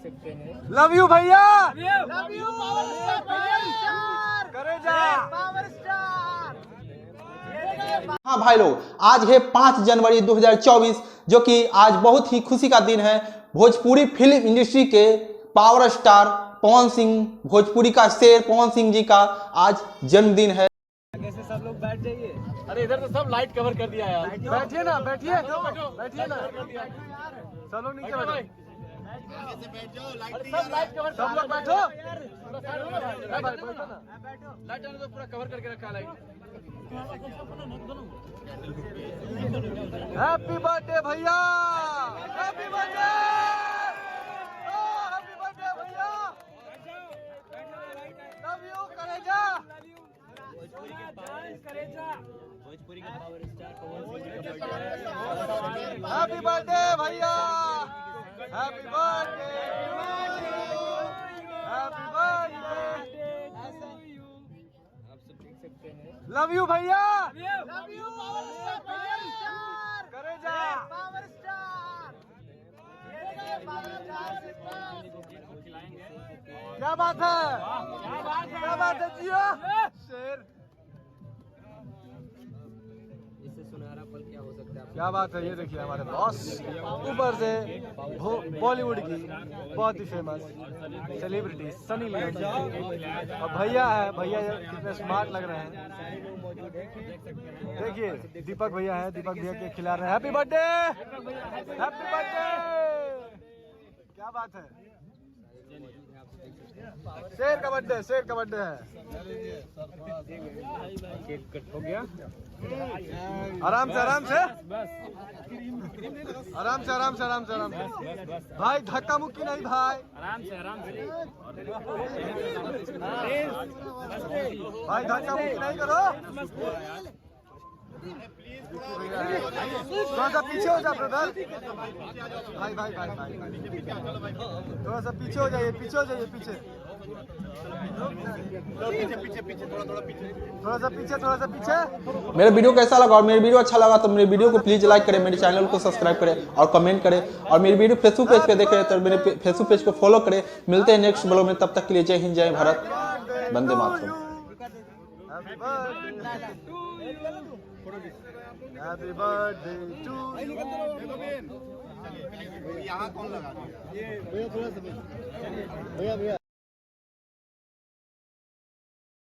सकते हैं। Love you भैया, लव यू पावर स्टार, करे जा पावर स्टार। हाँ भाई लोग, आज है 5 जनवरी 2024, जो कि आज बहुत ही खुशी का दिन है। भोजपुरी फिल्म इंडस्ट्री के पावर स्टार पवन सिंह, भोजपुरी का शेर पवन सिंह जी का आज जन्मदिन है। कैसे सब लोग बैठ जाइए। अरे इधर तो सब लाइट कवर कर दिया यार। बैठिए ना, बैठिए बैठिए ना, सब लोग नीचे बैठो। सब लाइट कवर, सब लोग बैठो। भाई बैठो ना, लाइट तो पूरा कवर करके रखा है लाइट। हैप्पी बर्थडे भैया, हैप्पी बर्थडे, हैप्पी बर्थडे भैया, लव यू करेजा। भोजपुरी के पावर स्टार पवन सिंह का बर्थडे। हैप्पी बर्थडे भैया, हैप्पी बर्थडे, हैप्पी बर्थडे, आप सब देख सकते हैं। लव यू भैया, लव यू पावर स्टार, करे जा पावर स्टार, पावर स्टार। क्या बात है, क्या बात है जियो शेर। इससे सुनहरा पल क्या हो सकता है। क्या बात है, ये देखिए हमारे बॉस ऊपर से बॉलीवुड की बहुत ही फेमस सेलिब्रिटी सनी लियोन जी, और भैया है, भैया कितने स्मार्ट लग रहे हैं। देखिए दीपक भैया है, दीपक भैया के खिला रहे हैं। हैप्पी बर्थडे, हैप्पी बर्थडे, क्या बात है। शेर का बर्थडे, शेर का बर्थडे है। केक कट हो गया। आराम से, आराम से, आराम से, आराम से, आराम से, आराम से भाई, धक्का मुक्की नहीं भाई, आराम से आराम से। भाई धक्का मुक्की नहीं करो। थोड़ा सा पीछे हो जा ब्रदर, भाई भाई भाई भाई, थोड़ा सा पीछे हो जाइए, पीछे हो जाइए, पीछे थोड़ा सा पीछे, थोड़ा सा पीछे। मेरे वीडियो कैसा लगा और मेरे वीडियो अच्छा लगा तो मेरे वीडियो को प्लीज लाइक करें, मेरे चैनल को सब्सक्राइब करें और कमेंट करें, और मेरी वीडियो फेसबुक पेज पे देख रहे हैं तो मेरे फेसबुक पेज को फॉलो करें। मिलते हैं नेक्स्ट ब्लॉग में, तब तक के लिए जय हिंद, जय Bharat, Vande Mataram. Happy birthday to यहाँ कौन लगा दिया?